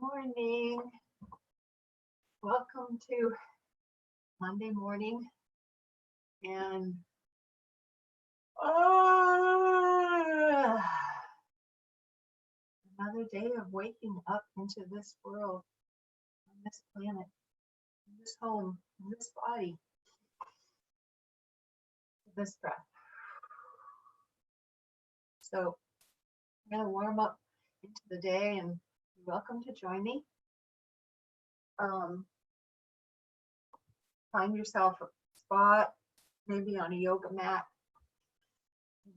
Morning. Welcome to Monday morning and another day of waking up into this world, on this planet, in this home, in this body, this breath. So I'm going to warm up into the day and you're welcome to join me. Find yourself a spot, maybe on a yoga mat. If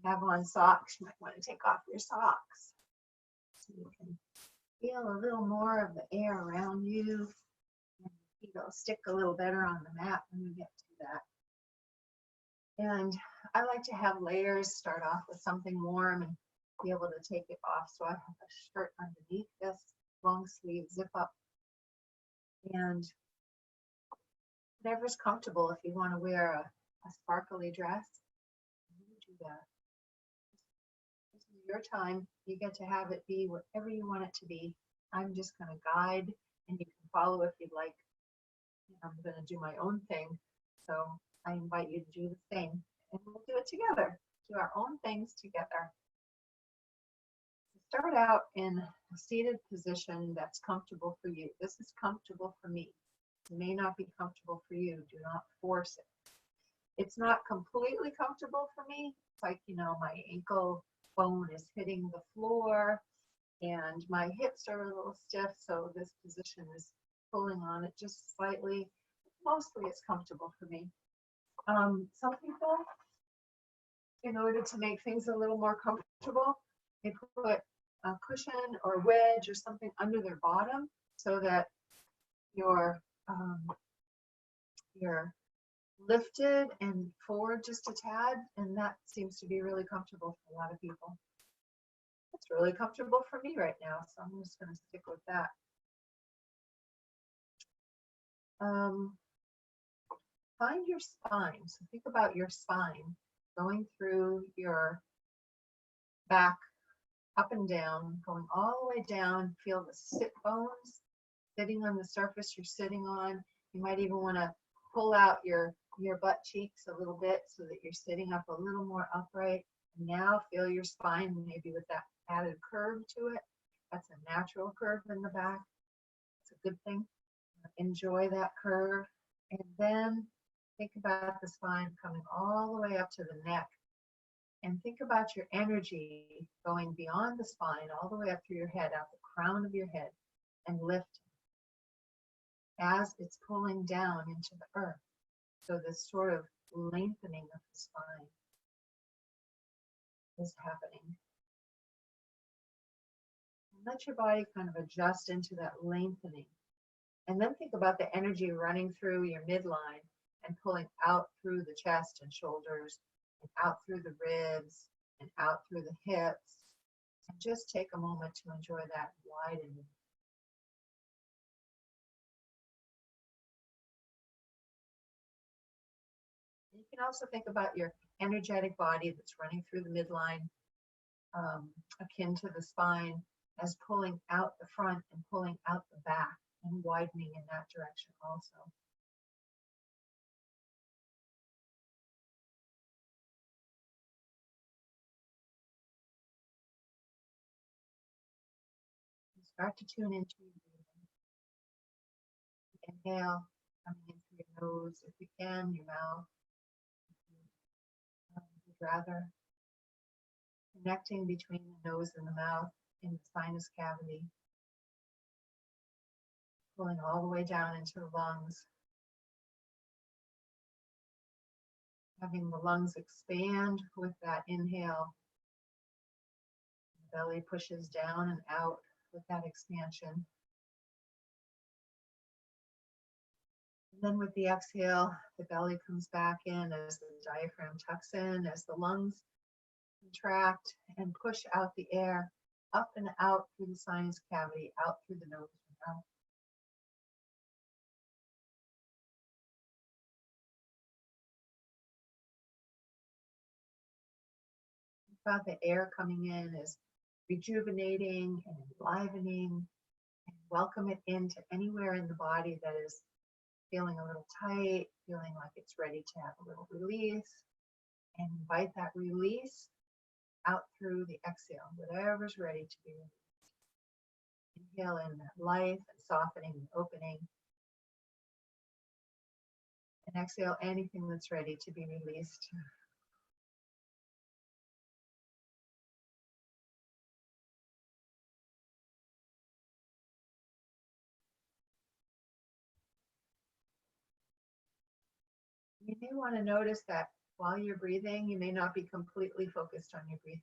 you have on socks, you might want to take off your socks so you can feel a little more of the air around you. And feet will stick a little better on the mat when you get to that. And I like to have layers, start off with something warm and be able to take it off. So I have a shirt underneath this, long sleeve, zip up. And whatever's comfortable. If you want to wear a sparkly dress, you do that. This is your time. You get to have it be whatever you want it to be. I'm just going to guide, and you can follow if you'd like. I'm going to do my own thing, so I invite you to do the same, and we'll do it together. Do our own things together. Start out in a seated position that's comfortable for you. This is comfortable for me. It may not be comfortable for you. Do not force it. It's not completely comfortable for me. It's like, my ankle bone is hitting the floor and my hips are a little stiff, so this position is pulling on it just slightly. Mostly it's comfortable for me. Some people, in order to make things a little more comfortable, they put a cushion or wedge or something under their bottom so that you're lifted and forward just a tad, and that seems to be really comfortable for a lot of people. It's really comfortable for me right now, so I'm just going to stick with that. Find your spine. So think about your spine going through your back, up and down, going all the way down. Feel the sit bones sitting on the surface you're sitting on. You might even want to pull out your butt cheeks a little bit so that you're sitting up a little more upright. And now feel your spine maybe with that added curve to it. That's a natural curve in the back. It's a good thing. Enjoy that curve. And then think about the spine coming all the way up to the neck. And think about your energy going beyond the spine, all the way up through your head, out the crown of your head, and lifting as it's pulling down into the earth. So this sort of lengthening of the spine is happening. And let your body kind of adjust into that lengthening. And then think about the energy running through your midline and pulling out through the chest and shoulders, and out through the ribs, and out through the hips. And just take a moment to enjoy that widening. You can also think about your energetic body that's running through the midline, akin to the spine, as pulling out the front and pulling out the back and widening in that direction also. Start to tune into your breathing. Inhale, coming in through your nose, if you can, your mouth, if you'd rather. Connecting between the nose and the mouth in the sinus cavity. Pulling all the way down into the lungs. Having the lungs expand with that inhale. The belly pushes down and out with that expansion. And then with the exhale, the belly comes back in as the diaphragm tucks in, as the lungs contract and push out the air up and out through the sinus cavity, out through the nose and mouth. About the air coming in is rejuvenating and enlivening And welcome it into anywhere in the body that is feeling a little tight, feeling like it's ready to have a little release. And invite that release out through the exhale, whatever's ready to be released. Inhale in that life and softening and opening. And exhale anything that's ready to be released. You may want to notice that while you're breathing, you may not be completely focused on your breathing.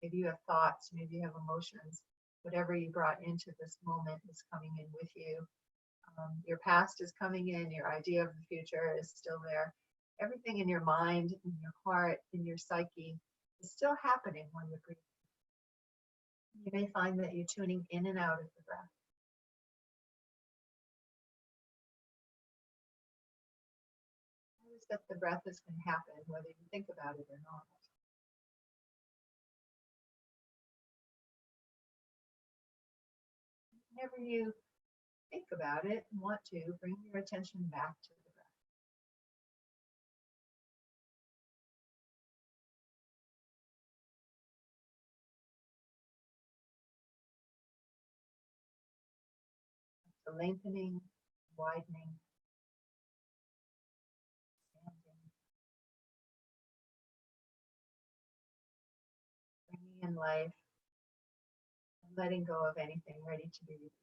Maybe you have thoughts, maybe you have emotions. Whatever you brought into this moment is coming in with you. Your past is coming in, your idea of the future is still there. Everything in your mind, in your heart, in your psyche is still happening when you're breathing. You may find that you're tuning in and out of the breath. Notice that the breath is going to happen whether you think about it or not. Whenever you think about it and want to, bring your attention back to the breath. The lengthening, widening, expanding, bringing in life, and letting go of anything ready to be released.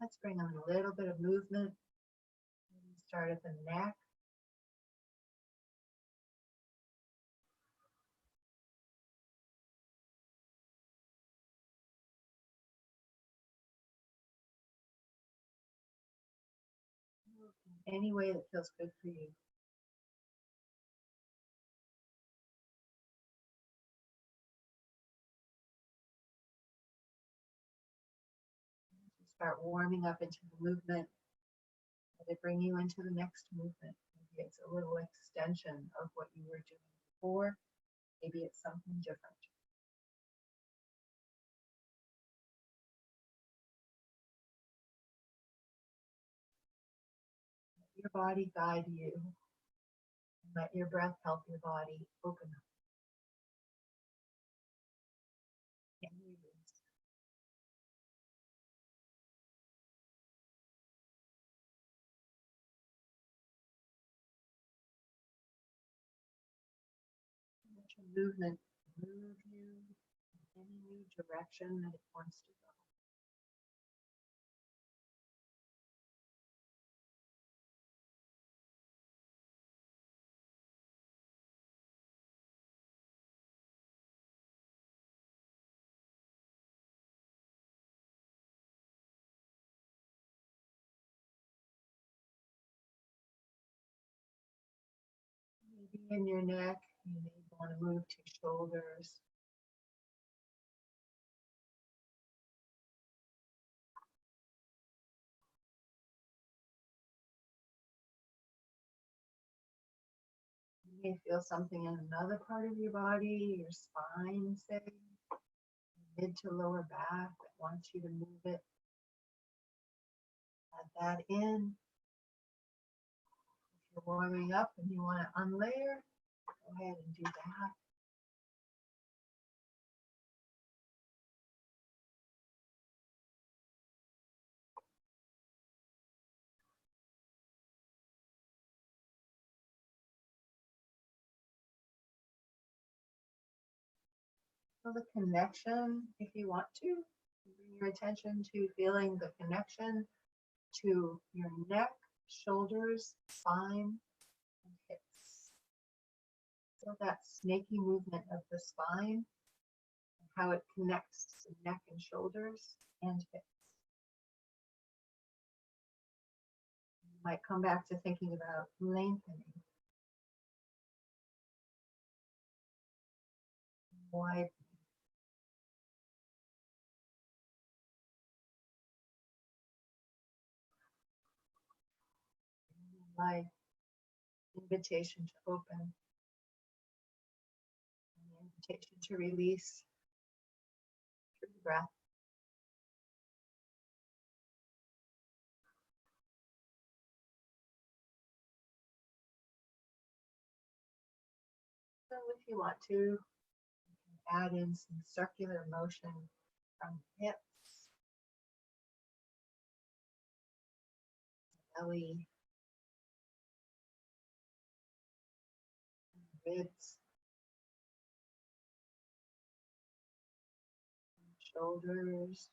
Let's bring on a little bit of movement. Start at the neck. Move in any way that feels good for you. Start warming up into the movement. Let it bring you into the next movement. Maybe it's a little extension of what you were doing before. Maybe it's something different. Let your body guide you. And let your breath help your body open up and release. Let your movement move you in any new direction that it wants to go. Maybe in your neck, you may want to move to shoulders. You may feel something in another part of your body, your spine, say, mid to lower back that wants you to move it. Add that in. If you're warming up and you want to unlayer, go ahead and do that. Feel the connection if you want to. Bring your attention to feeling the connection to your neck, shoulders, spine, and hips. Feel that snaky movement of the spine and how it connects to neck and shoulders and hips. You might come back to thinking about lengthening, widening, life, invitation to open, and the invitation to release through the breath. So if you want to, you can add in some circular motion from hips, belly, ribs, shoulders,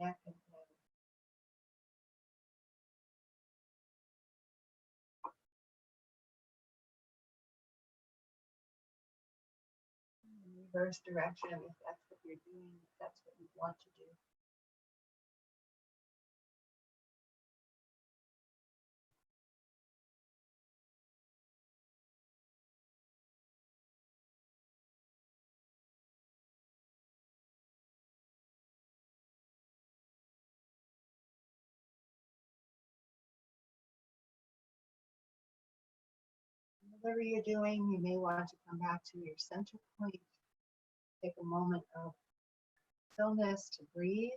neck and head. Reverse direction if that's what you're doing, if that's what you want to do. Whatever you're doing, you may want to come back to your center point. Take a moment of stillness to breathe.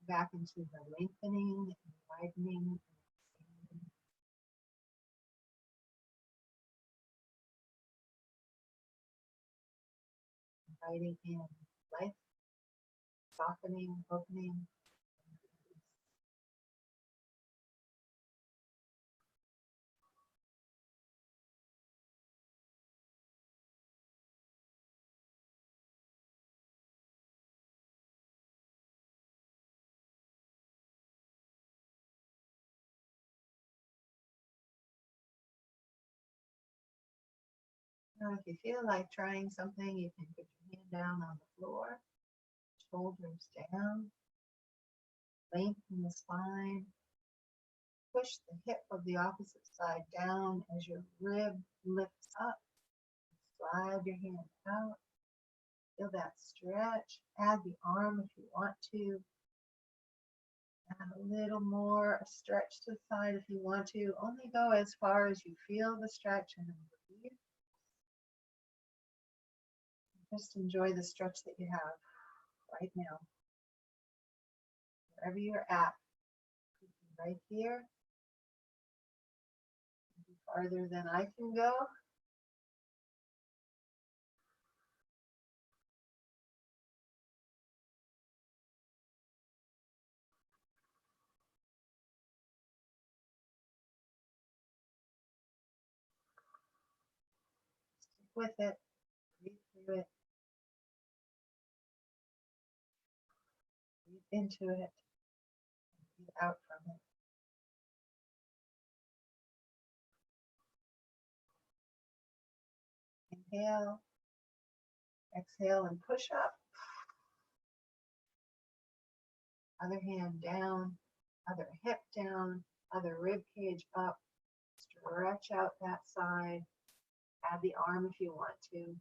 Back into the lengthening and widening. Inviting in life, softening, opening. Now, if you feel like trying something, you can put your hand down on the floor, shoulders down, lengthen the spine, push the hip of the opposite side down as your rib lifts up. Slide your hand out, feel that stretch, add the arm if you want to, add a little more stretch to the side if you want to, only go as far as you feel the stretch and then breathe. Just enjoy the stretch that you have right now. Wherever you're at, right here, farther than I can go. Stick with it, breathe through it, breathe into it, breathe out from it. Inhale, exhale, and push up. Other hand down, other hip down, other rib cage up. Stretch out that side. Add the arm if you want to.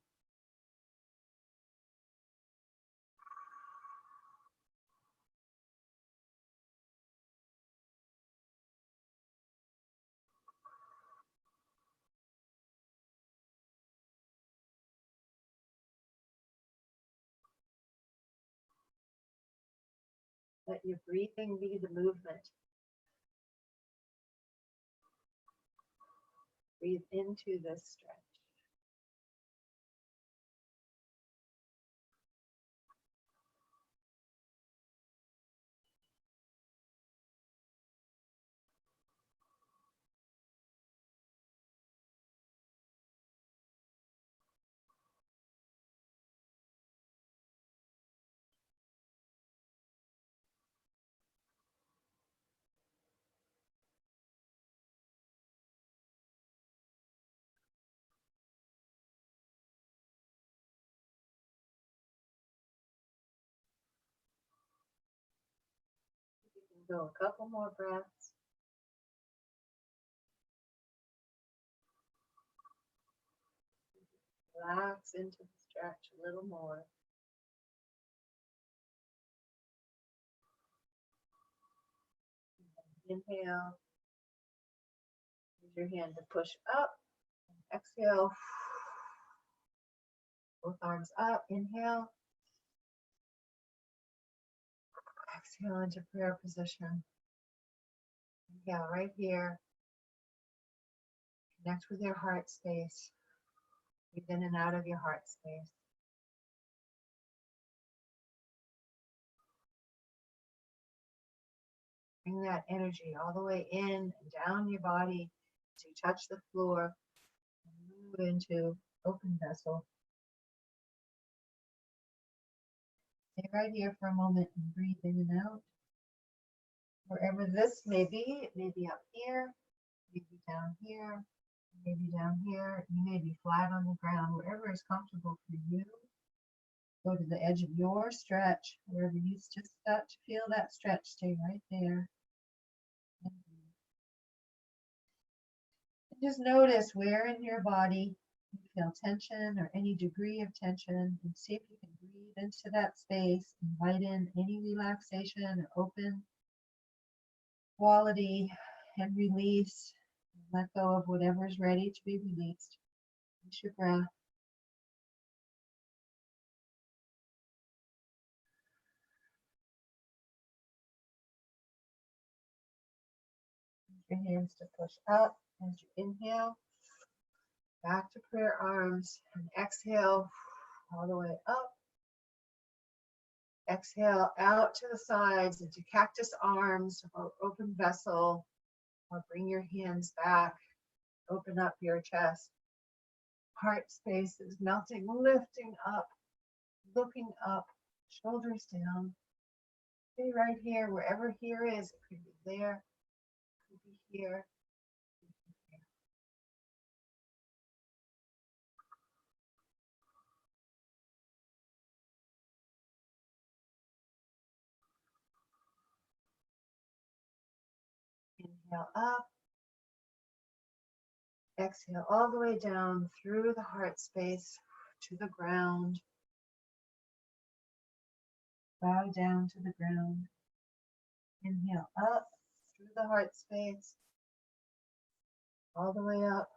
Let your breathing be the movement. Breathe into this stretch. You can go a couple more breaths. Relax into the stretch a little more. Inhale. Use your hand to push up. Exhale. Both arms up. Inhale. Exhale into prayer position. Inhale right here. Connect with your heart space. Breathe in and out of your heart space. Bring that energy all the way in and down your body as you touch the floor and move into open vessel. Stay right here for a moment and breathe in and out. Wherever this may be, it may be up here, maybe down here, maybe down here. You may be flat on the ground, wherever is comfortable for you. Go to the edge of your stretch, wherever you just start to feel that stretch, stay right there. And just notice where in your body you feel tension or any degree of tension, and see if you can breathe into that space, invite in any relaxation or open quality, and release. Let go of whatever is ready to be released. Use your breath. Use your hands to push up as you inhale. Back to prayer arms, and exhale all the way up. Exhale out to the sides into cactus arms or open vessel, or bring your hands back. Open up your chest. Heart space is melting, lifting up, looking up, shoulders down. Stay right here, wherever here is. It could be there, it could be here. Inhale up. Exhale all the way down through the heart space to the ground. Bow down to the ground. Inhale up through the heart space, all the way up.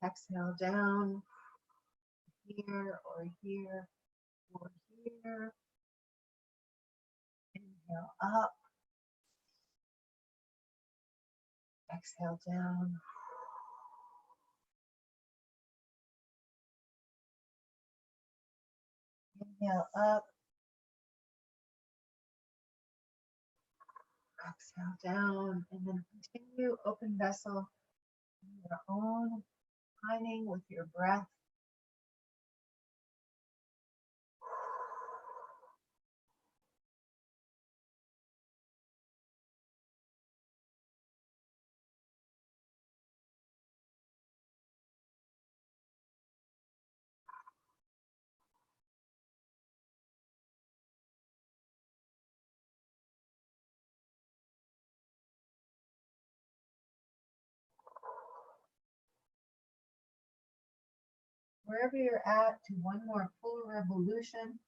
Exhale down, here or here or here. Inhale up. Exhale down. Inhale up. Exhale down, and then continue open vessel in your own timing with your breath. Wherever you're at, do one more full revolution.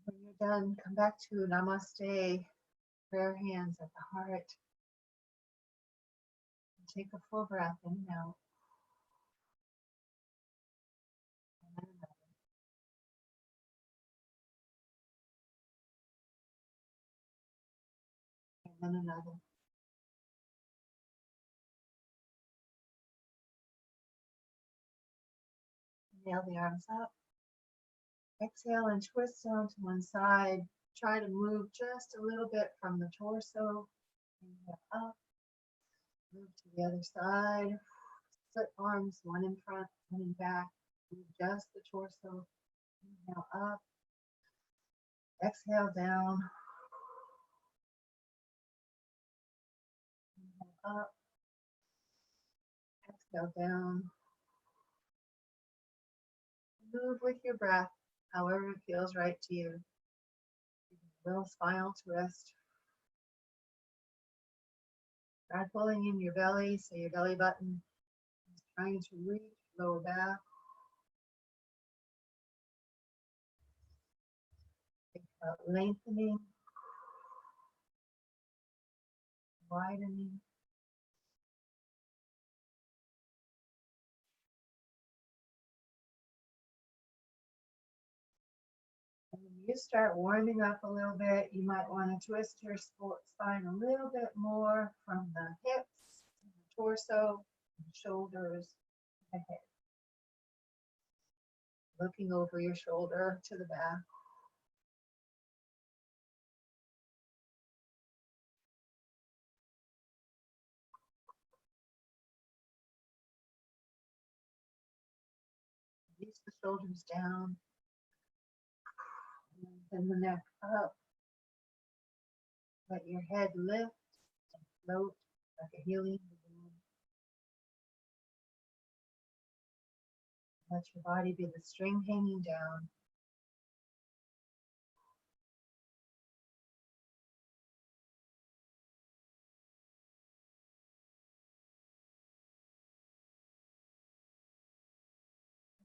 When you're done, come back to Namaste, prayer hands at the heart. And take a full breath in and out. And then another. And then another. Nail the arms up. Exhale and twist onto one side. Try to move just a little bit from the torso. Inhale up. Move to the other side. Split arms, one in front, one in back. Move just the torso. Inhale up. Exhale down. Inhale up. Exhale down. Move with your breath, however it feels right to you. A little spinal twist. Try pulling in your belly so your belly button is trying to reach lower back. Think about lengthening, widening. And when you start warming up a little bit, you might want to twist your spine a little bit more from the hips, the torso, the shoulders, the head. Looking over your shoulder to the back. Release the shoulders down. And the neck up. Let your head lift and float like a healing balloon. Let your body be the string hanging down.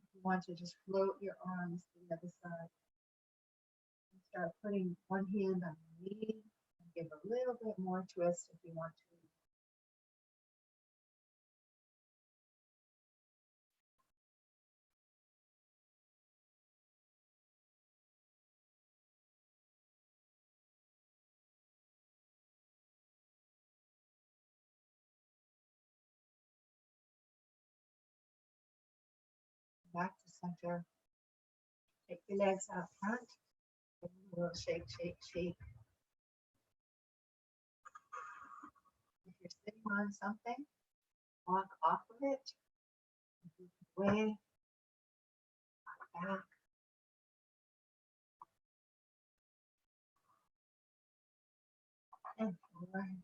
If you want to just float your arms to the other side. And start putting one hand on your knee and give a little bit more twist if you want to. Back to center. Take your legs out front. Give them a little shake, shake, shake. If you're sitting on something, walk off of it. Away. Back. And forward.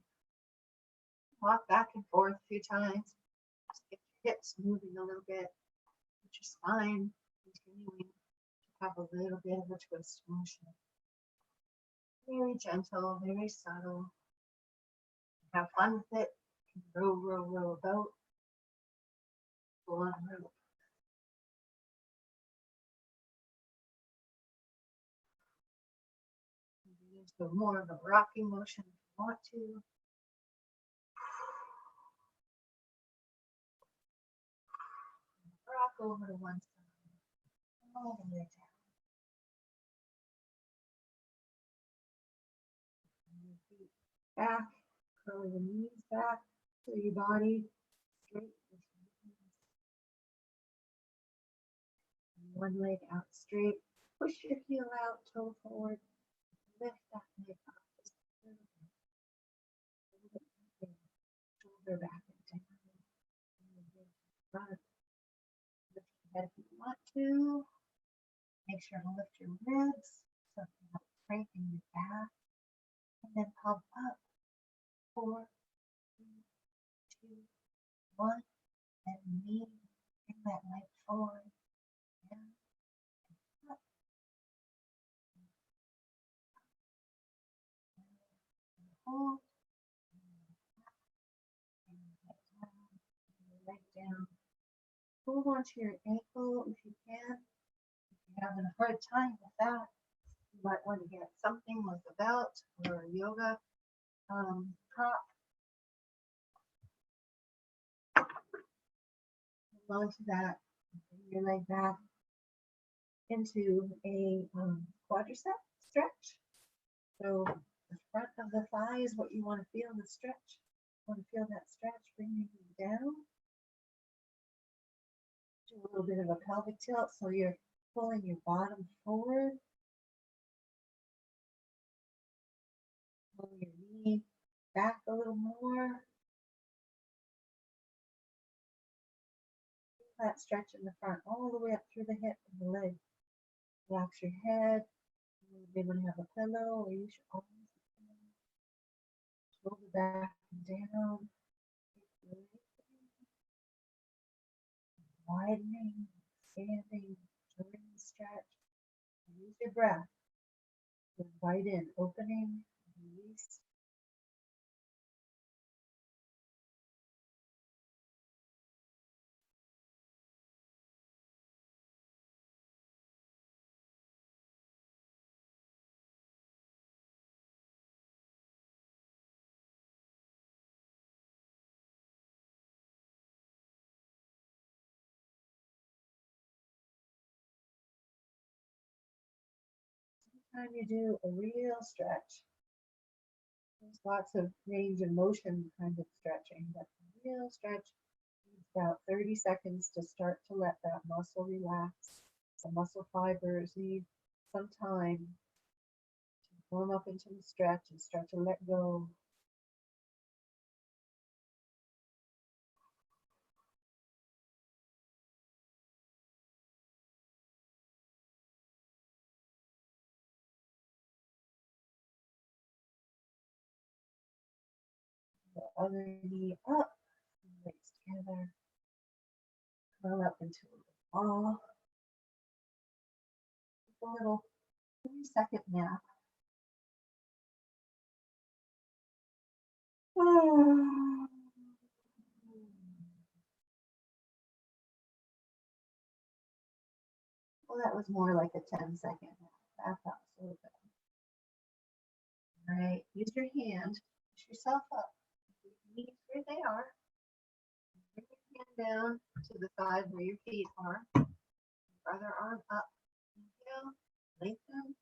Walk back and forth a few times. Just get your hips moving a little bit. Get your spine continuing to have a little bit of a twist motion. Very gentle, very subtle. Have fun with it. Row, row, row about. Go on row. So more of a rocking motion if you want to. Rock over to one side. All the way down. Your feet back. Curl your knees back. Pull your body straight. One leg out straight. Push your heel out, toe forward. Lift that leg up just a little bit. Shoulder back and down. Front. Lift your head if you want to. Make sure to lift your ribs so you have strength in your back. And then pump up. 4, 3, 2, 1. And knee. Bring that leg forward. Down. And up. And hold. Leg down. Hold on to your ankle if you can. If you're having a hard time with that, you might want to get something like a belt or a yoga prop. Hold on to that. Bring your leg back into a quadricep stretch. So the front of the thigh is what you want to feel in the stretch. You want to feel that stretch, bring your knee down. Do a little bit of a pelvic tilt so you're pulling your bottom forward. Pull your knee back a little more. Feel that stretch in the front all the way up through the hip and the leg. Relax your head. You may want to have a pillow or use your arms. Shoulder back and down. Widening, expanding, during the stretch. Use your breath to invite in opening, release. time you do a real stretch. There's lots of range of motion kind of stretching, but a real stretch needs about 30 seconds to start to let that muscle relax. The muscle fibers need some time to warm up into the stretch and start to let go. The other knee up, legs together, curl up into a little ball. A little 3-second nap. Well, that was more like a 10-second nap. That felt so good. All right, use your hand, push yourself up. Knees where they are. Bring your hand down to the side where your feet are. Other arm up. Inhale, lengthen.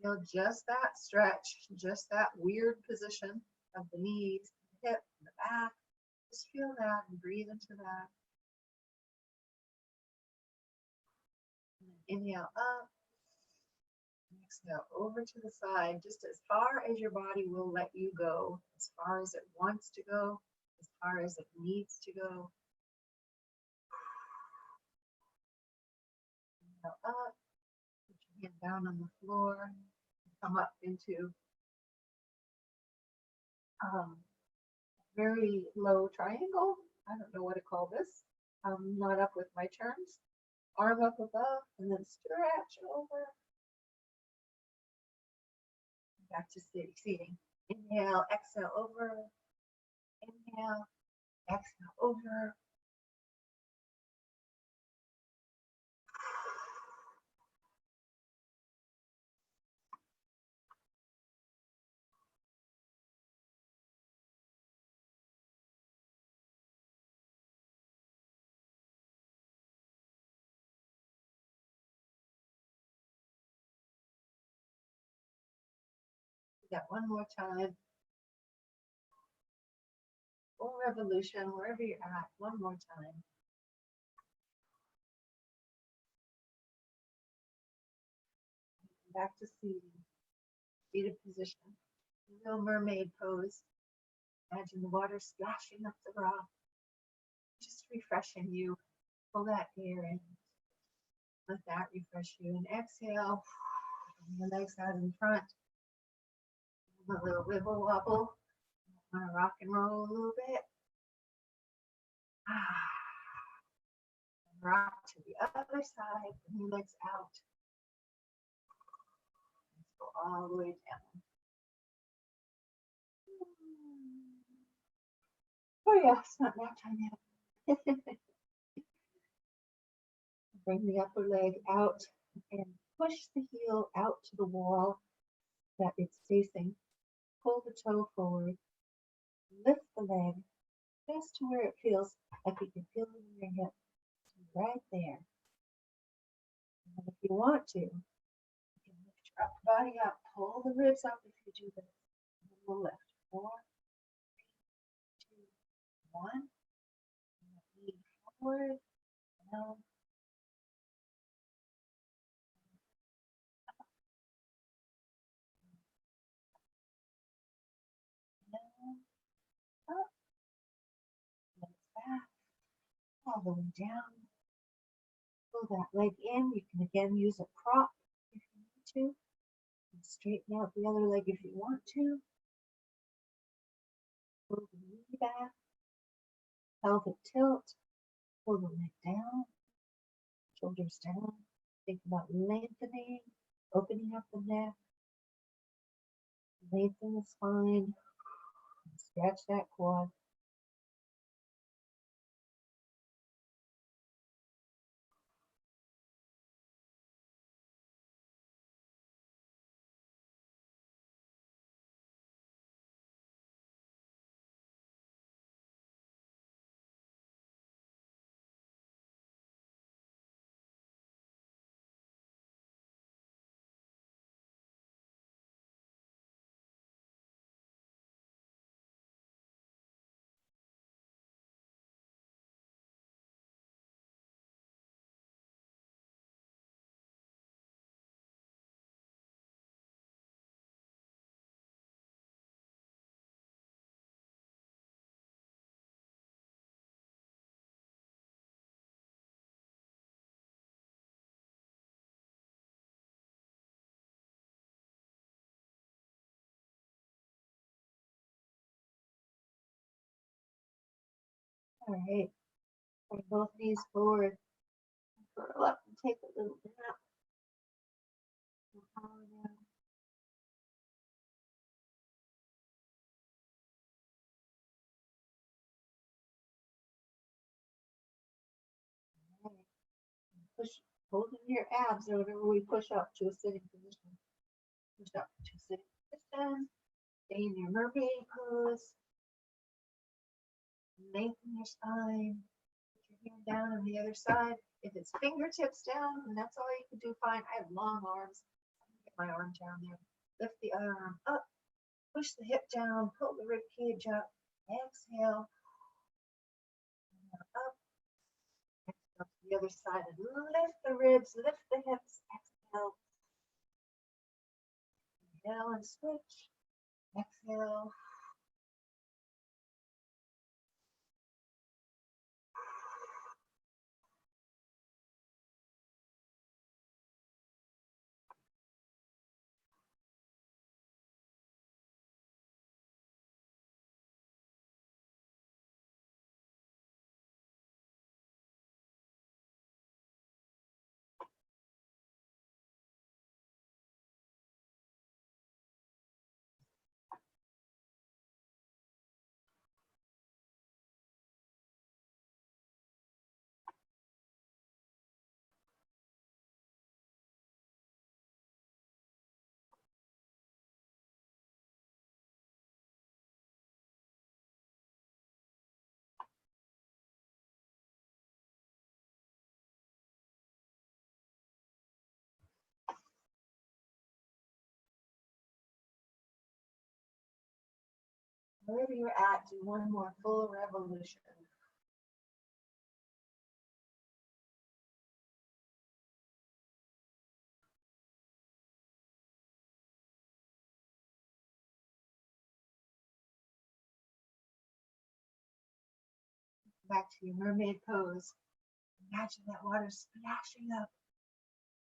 Feel just that stretch, just that weird position of the knees, the hip, and the back. Just feel that and breathe into that. And inhale up. Exhale over to the side, just as far as your body will let you go, as far as it wants to go, as far as it needs to go. Inhale up, put your hand down on the floor, come up into very low triangle. I don't know what to call this. I'm not up with my terms. Arm up above, and then stretch over. Back to seating. Inhale, exhale over. Inhale, exhale over. Got one more time. Full revolution, wherever you're at, one more time. Back to seating, seated position. Little mermaid pose. Imagine the water splashing up the rock, just refreshing you. Pull that air in. Let that refresh you. And exhale. Bring the legs out in front. A little wibble wobble. Want to rock and roll a little bit. Rock to the other side. Bring your legs out. Let's go all the way down. Oh yeah, it's not nap time yet. Bring the upper leg out and push the heel out to the wall that it's facing. Pull the toe forward. Lift the leg just to where it feels like you can feel it in your hip. Right there. And if you want to, you can lift your upper body up, pull the ribs up if you do this. And then we'll lift. 4, 3, 2, 1. Knee forward, down, down, up, legs back, all the way down. Pull that leg in. You can again use a prop if you need to. And straighten out the other leg if you want to. Pull the knee back. Pelvic tilt. Pull the leg down. Shoulders down. Think about lengthening, opening up the neck. Lengthen the spine. Stretch that quad. All right. Bring both knees forward. Curl up and take a little nap. Push, holding your abs or whatever we push up to a sitting position. Push up to a sitting position. Stay in your mermaid pose. Lengthen your spine. Put your hand down on the other side. If it's fingertips down, then that's all you can do. Fine. I have long arms. Get my arm down there. Lift the other arm up. Push the hip down. Pull the rib cage up. Exhale. Up. Exhale to the other side and lift the ribs. Lift the hips. Exhale. Inhale and switch. Exhale. Wherever you're at, do one more full revolution. Back to your mermaid pose. Imagine that water splashing up.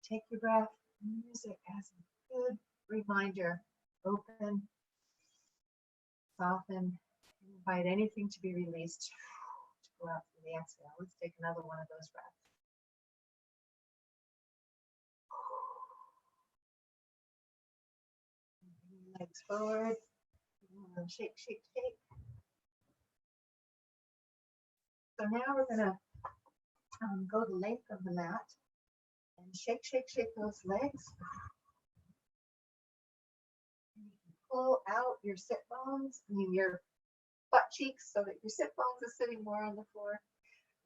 Take your breath and use it as a good reminder. Open, soften, invite anything to be released to go out through the exhale. Let's take another one of those breaths. Legs forward. Shake, shake, shake. So now we're going to go the length of the mat and shake, shake, shake those legs. Pull out your sit bones, your butt cheeks so that your sit bones are sitting more on the floor.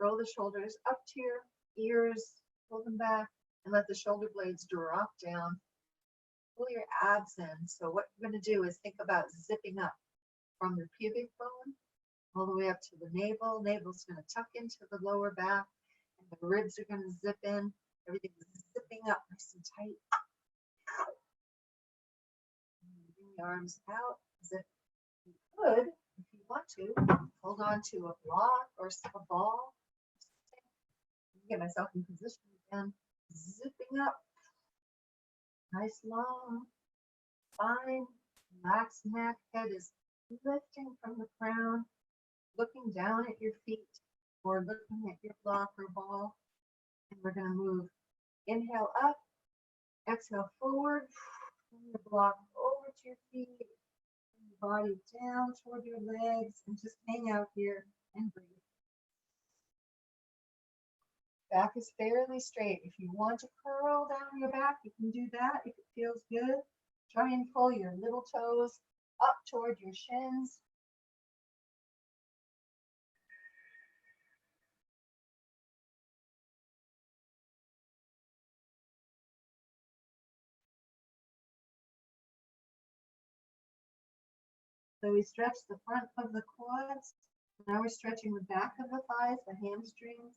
Roll the shoulders up to your ears, pull them back, and let the shoulder blades drop down. Pull your abs in. So what you're going to do is think about zipping up from the pubic bone all the way up to the navel. Navel's going to tuck into the lower back, and the ribs are going to zip in. Everything's zipping up nice and tight. Bring the arms out. Zip. You could, if you want to, hold on to a block or a ball. Get myself in position again. Zipping up. Nice long spine. Relaxed neck. Head is lifting from the crown. Looking down at your feet or looking at your block or ball. And we're going to move. Inhale up. Exhale forward. Bring your block over to your feet. Bring your body down toward your legs and just hang out here and breathe. Back is fairly straight. If you want to curl down your back, you can do that if it feels good. Try and pull your little toes up toward your shins. So we stretch the front of the quads. Now we're stretching the back of the thighs, the hamstrings.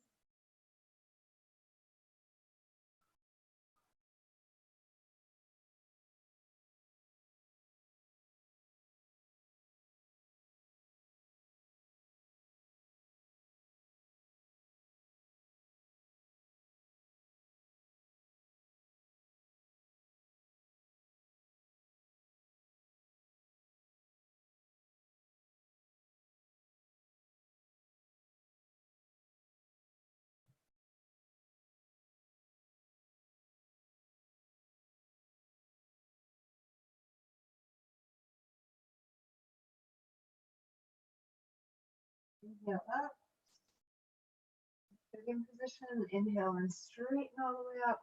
Inhale up, sitting position. Inhale and straighten all the way up.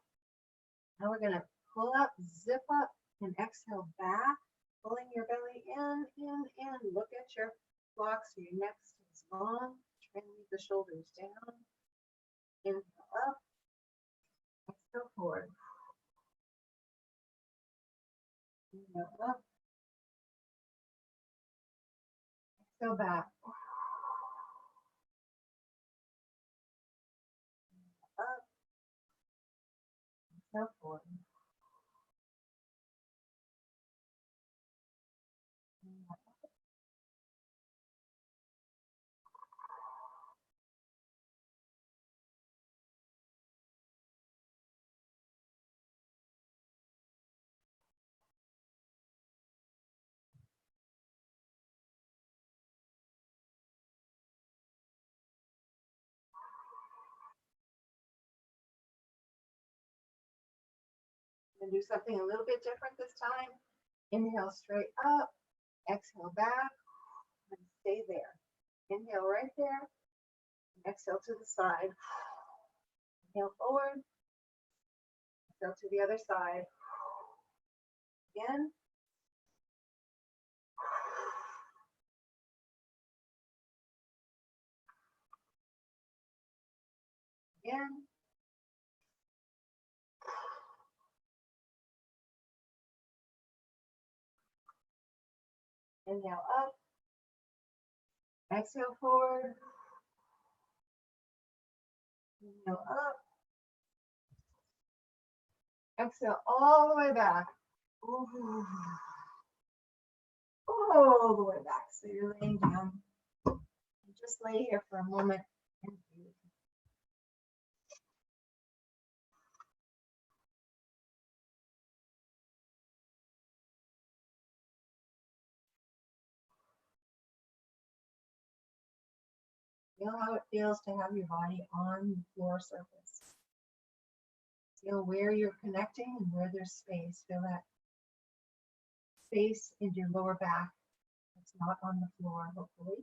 Now we're going to pull up, zip up, and exhale back, pulling your belly in. Look at your blocks so your neck stays long. Try and leave the shoulders down. Inhale up, exhale forward. Inhale up, exhale back. Up, exhale forward. And do something a little bit different this time. Inhale straight up, exhale back, and stay there. Inhale right there, exhale to the side. Inhale forward, exhale to the other side. Again. Again. Inhale up, exhale forward. Inhale up, exhale all the way back. Ooh. All the way back. So you're laying down. And just lay here for a moment and breathe. Feel how it feels to have your body on the floor surface. Feel where you're connecting and where there's space. Feel that space in your lower back that's not on the floor, hopefully.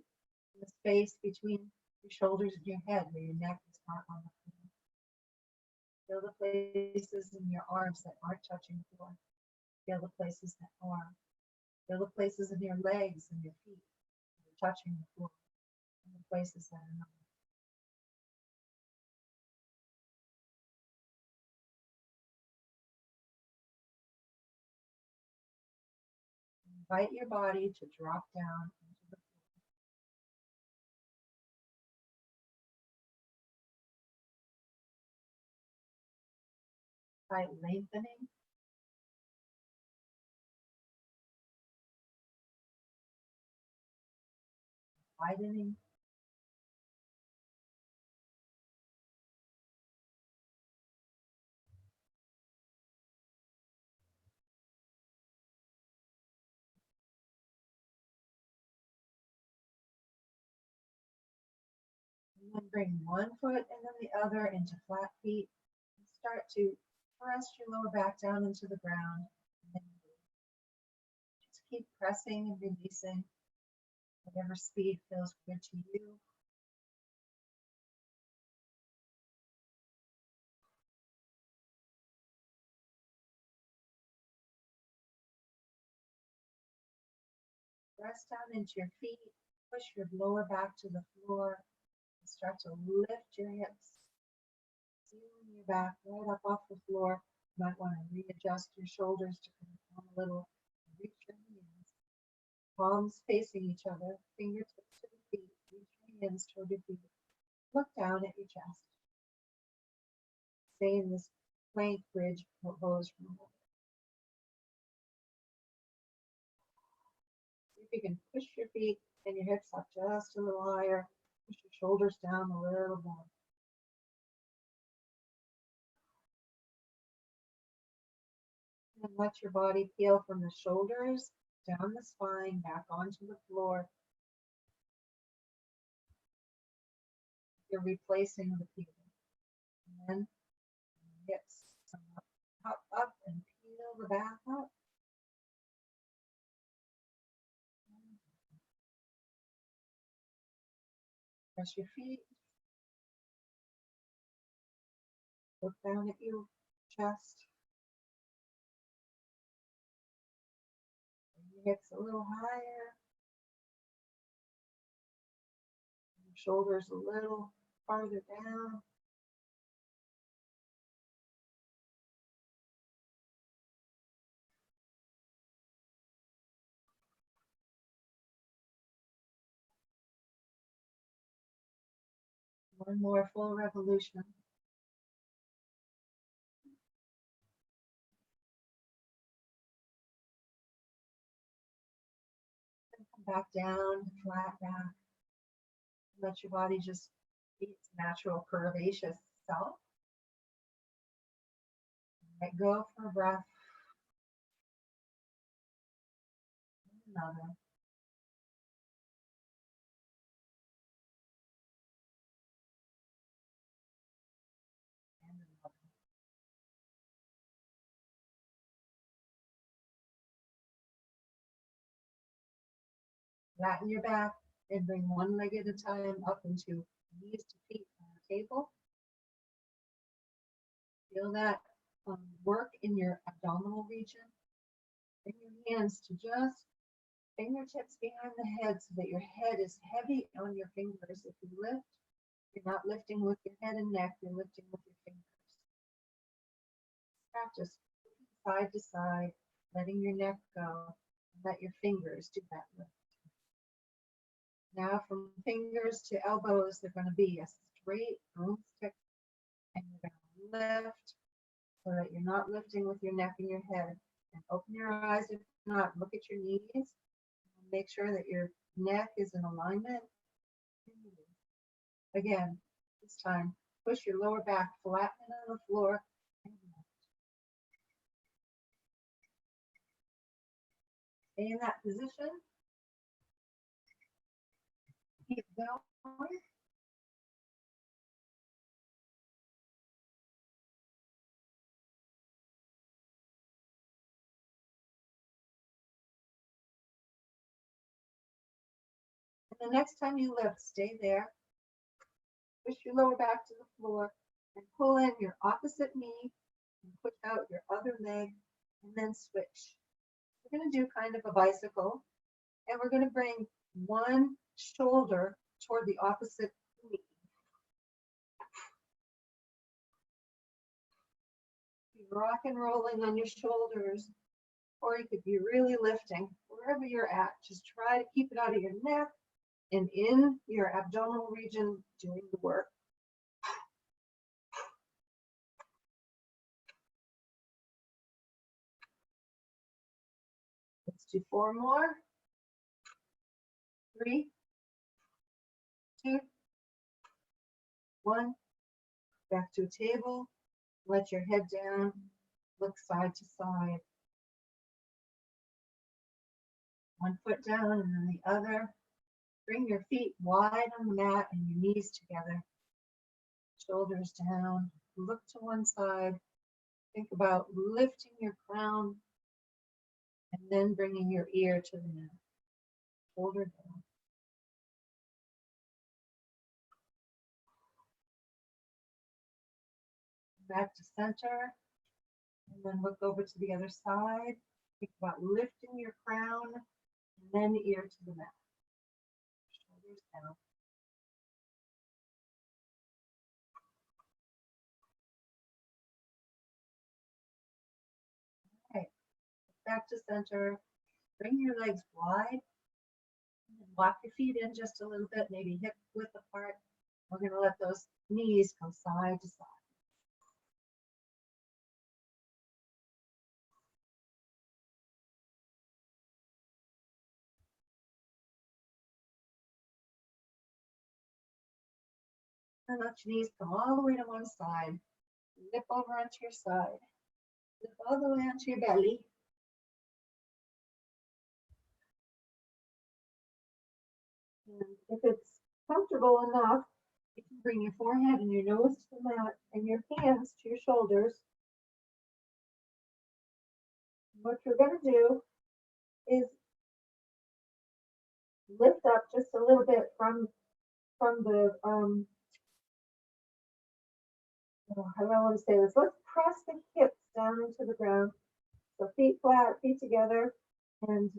The space between your shoulders and your head where your neck is not on the floor. Feel the places in your arms that aren't touching the floor. Feel the places that are. Feel the places in your legs and your feet that are touching the floor. And the places that are not. Invite your body to drop down into the floor. By lengthening, widening, and then bring one foot and then the other into flat feet. And start to press your lower back down into the ground. And then just keep pressing and releasing whatever speed feels good to you. Press down into your feet, push your lower back to the floor, and start to lift your hips. Feeling your back right up off the floor. You might want to readjust your shoulders to come down a little. Reach your hands, palms facing each other, fingertips to the feet. Reach your hands toward your feet. Look down at your chest. Stay in this plank bridge pose for a moment. See if you can push your feet and your hips up just a little higher. Push your shoulders down a little more. And let your body peel from the shoulders, down the spine, back onto the floor. You're replacing the peel. And then hips up and peel the back up. Press your feet. Look down at your chest. Bring your hips a little higher. Your shoulders a little farther down. One more full revolution. Come back down, flat back. Let your body just be its natural curvaceous self. Let go for a breath. Another. And another. Flatten your back and bring one leg at a time up into knees to feet on the table. Feel that work in your abdominal region. Bring your hands to just fingertips behind the head so that your head is heavy on your fingers. If you lift, you're not lifting with your head and neck, you're lifting with your fingers. Practice side to side, letting your neck go, and let your fingers do that lift. Now from fingers to elbows, they're going to be a straight broomstick, and you're going to lift so that you're not lifting with your neck and your head. And open your eyes if not, look at your knees. Make sure that your neck is in alignment. Again, this time, push your lower back flat on the floor. Stay in that position. Keep going. And the next time you lift, stay there. Push your lower back to the floor and pull in your opposite knee and push out your other leg and then switch. We're going to do kind of a bicycle, and we're going to bring one shoulder toward the opposite knee. You're rock and rolling on your shoulders, or you could be really lifting wherever you're at. Just try to keep it out of your neck and in your abdominal region doing the work. Let's do 4 more. 3, 2, 1. Back to a table. Let your head down. Look side to side. One foot down and then the other. Bring your feet wide on the mat and your knees together. Shoulders down. Look to one side. Think about lifting your crown and then bringing your ear to the mat. Shoulder down. Back to center. And then look over to the other side. Think about lifting your crown and then ear to the mat. Shoulders down. Okay, back to center. Bring your legs wide. Walk your feet in just a little bit, maybe hip width apart. We're going to let those knees go side to side. And let your knees come all the way to one side. Lip over onto your side. Lip all the way onto your belly. And if it's comfortable enough, you can bring your forehead and your nose to the mat and your hands to your shoulders. What you're going to do is lift up just a little bit from from the, how do I want to say this? Let's press the hips down into the ground. So feet flat, feet together, and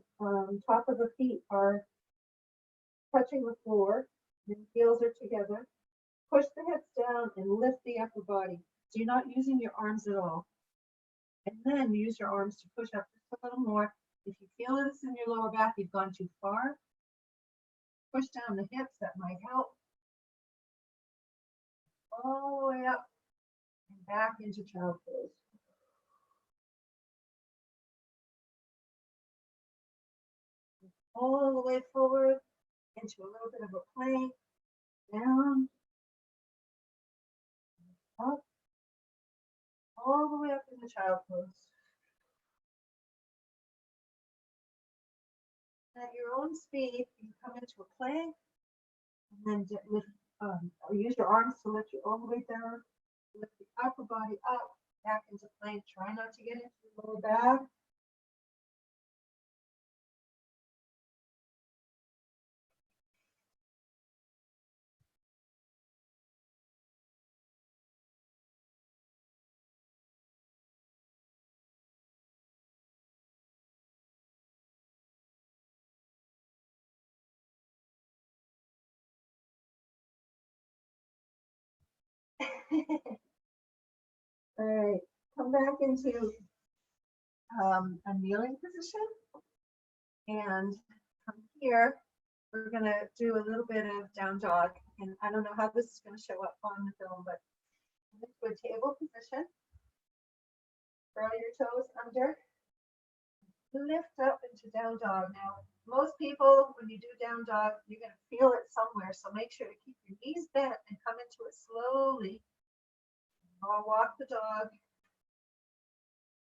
top of the feet are touching the floor, and heels are together. Push the hips down and lift the upper body. So you're not using your arms at all. And then use your arms to push up just a little more. If you feel this in your lower back, you've gone too far. Push down the hips, that might help. All the way up and back into child pose. All the way forward into a little bit of a plank, down, up, all the way up into child pose. At your own speed, you come into a plank, and then lift, use your arms to lift you all the way down, lift the upper body up, back into plank. Try not to get into the lower back. All right, come back into a kneeling position. And from here, we're going to do a little bit of down dog. And I don't know how this is going to show up on the film, but into a table position. Curl your toes under. Lift up into down dog. Now, most people, when you do down dog, you're going to feel it somewhere. So make sure to keep your knees bent and come into it slowly. I'll walk the dog.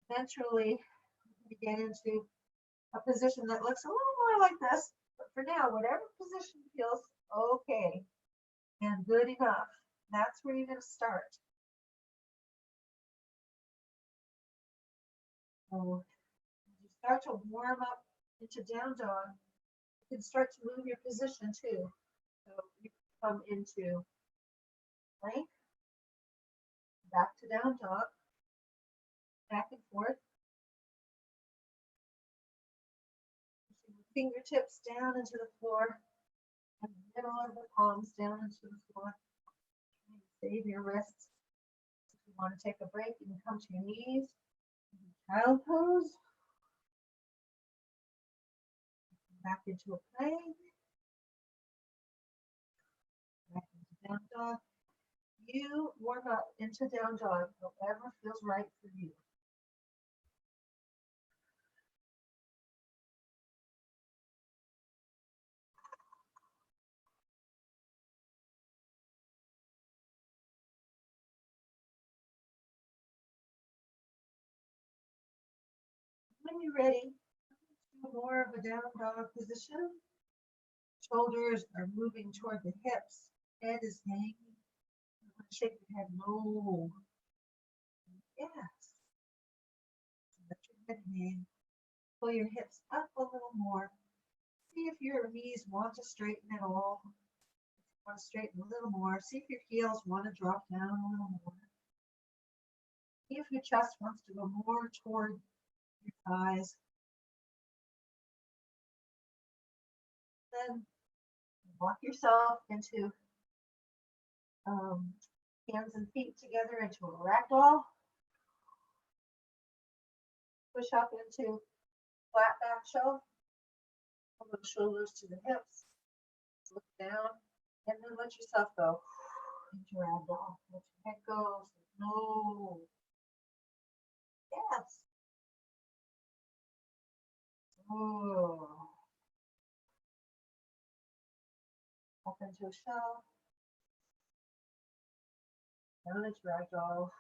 Eventually, you get into a position that looks a little more like this. But for now, whatever position feels okay and good enough, that's where you're going to start. So you start to warm up into down dog, you can start to move your position too. So you come into plank, back to down dog, back and forth. Fingertips down into the floor, and the middle of the palms down into the floor. Save your wrists. If you want to take a break, you can come to your knees. Child pose. Back into a plank. Back into down dog. You warm up into down dog, whatever feels right for you. When you're ready, do more of a down dog position. Shoulders are moving toward the hips. Head is hanging. You want to shake your head low. Yes. Let your head hang. Pull your hips up a little more. See if your knees want to straighten at all. If you want to straighten a little more. See if your heels want to drop down a little more. See if your chest wants to go more toward your thighs. Then walk yourself into hands and feet together into a ragdoll. Push up into flat back shelf. Pull the shoulders to the hips. Look down, and then let yourself go into ragdoll. Let your head go. No. Yes. Oh. Up into a shell. Down into ragdoll.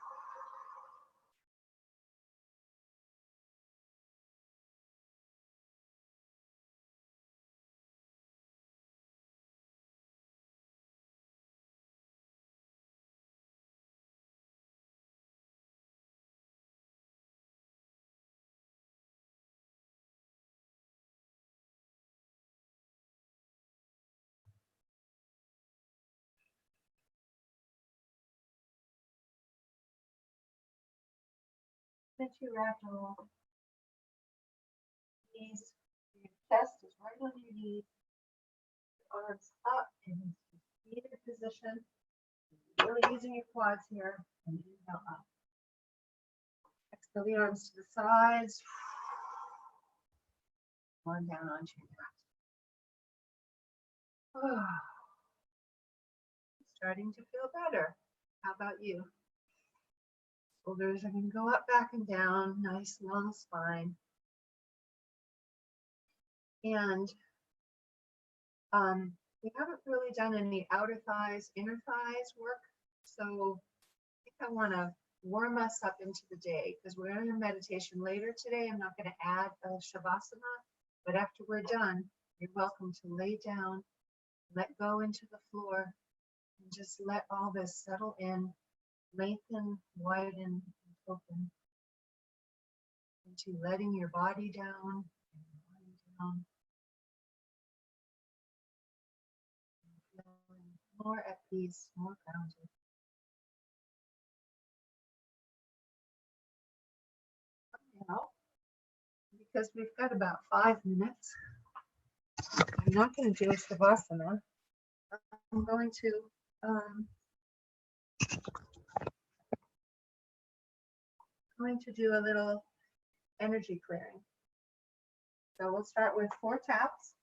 into ragdoll. Knees, your chest is right on your knees. Your arms up in seated position. Really using your quads here. And inhale up. Exhale the arms to the sides. On down onto your mat. Starting to feel better. How about you? Shoulders are going to go up, back, and down. Nice long spine. And we haven't really done any outer thighs, inner thighs work. So I think I want to warm us up into the day because we're in a meditation later today. I'm not going to add a shavasana, but after we're done, you're welcome to lay down, let go into the floor, and just let all this settle in, lengthen, widen, and open into letting your body down and your mind down. Feeling more at peace, more grounded. Now, because we've got about 5 minutes, I'm not going to do a shavasana. I'm going to do a little energy clearing. So we'll start with 4 taps.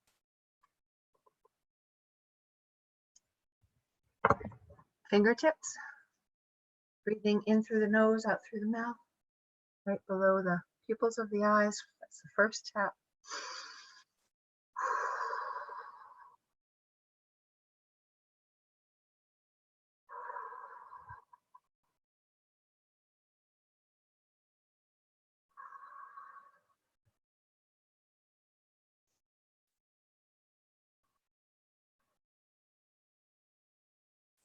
Fingertips. Breathing in through the nose, out through the mouth. Right below the pupils of the eyes. That's the first tap.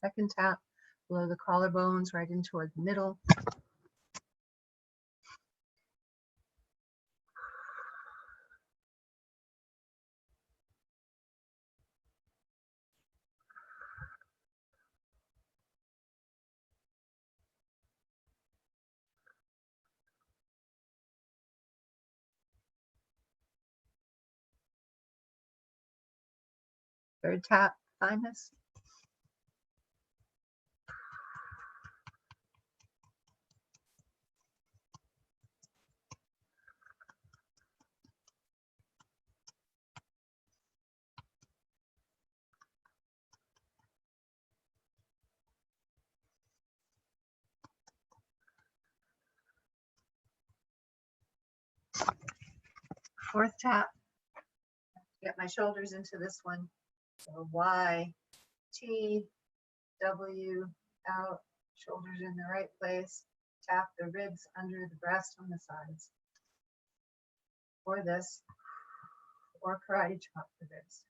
Second tap below the collarbones, right in toward the middle. Third tap, thymus. Fourth tap. Get my shoulders into this one. So Y, T, W, out, shoulders in the right place. Tap the ribs under the breast on the sides. Or this, or karate chop the ribs.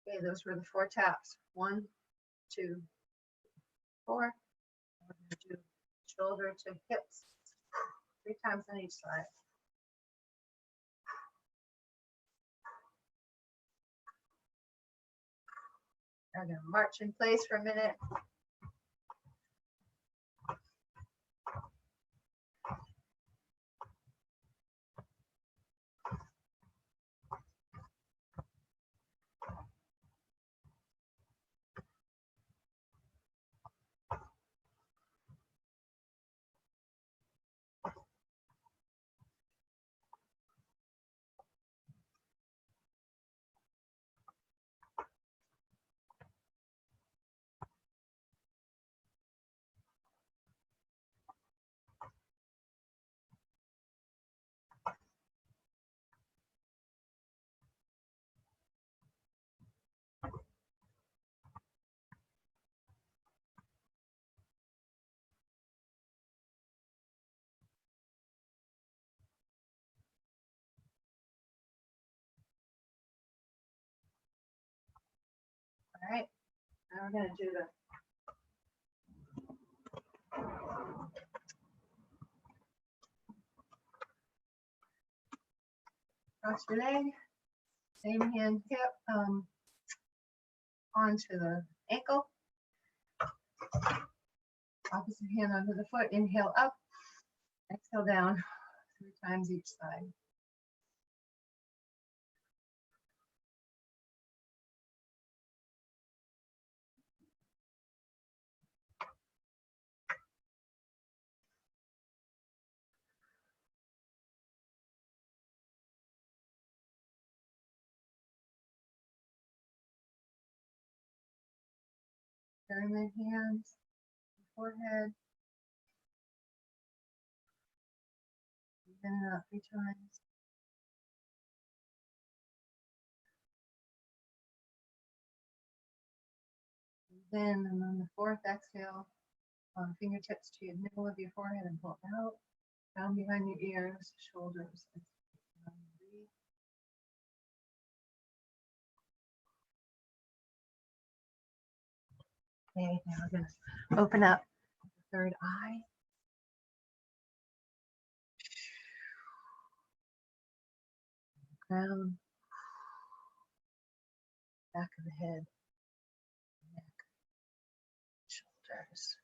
Okay, those were the 4 taps. 1, 2, 4. We're going to do shoulder to hips 3 times on each side. I'm going to march in place for a minute. All right, Now we're going to do the crossed leg, same hand hip onto the ankle, opposite hand onto the foot, inhale up, exhale down 3 times each side. Pyramid hands, forehead, in and out 3 times. Then, and on the 4th exhale, fingertips to the middle of your forehead and pull out, down behind your ears, shoulders. Okay, now we're going to open up the 3rd eye. Crown, back of the head, neck, shoulders,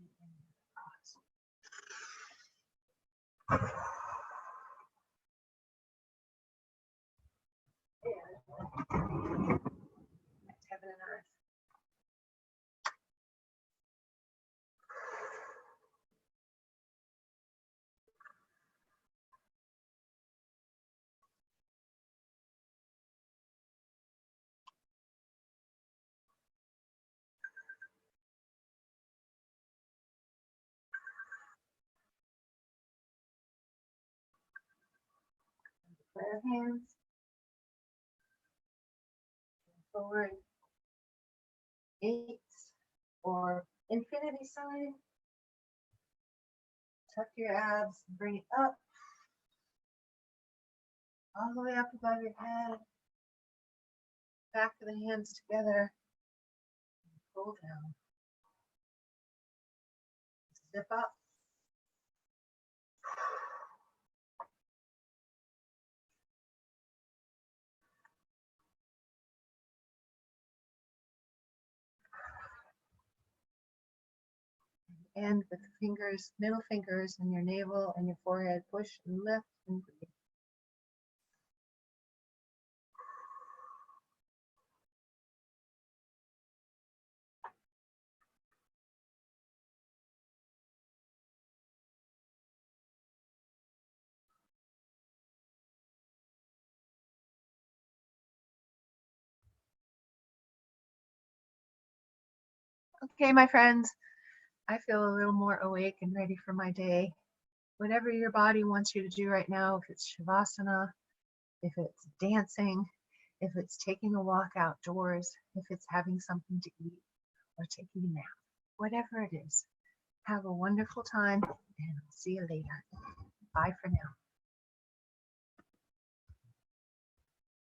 and across. Heaven and earth. Prayer hands forward, 8 or infinity sign. Tuck your abs, bring it up, all the way up above your head. Back of the hands together, and pull down. Zip up. And with the fingers, middle fingers, and your navel and your forehead, push and lift and breathe. Okay, my friends, I feel a little more awake and ready for my day. Whatever your body wants you to do right now, if it's Shavasana, if it's dancing, if it's taking a walk outdoors, if it's having something to eat or taking a nap, whatever it is, have a wonderful time and I'll see you later. Bye for now.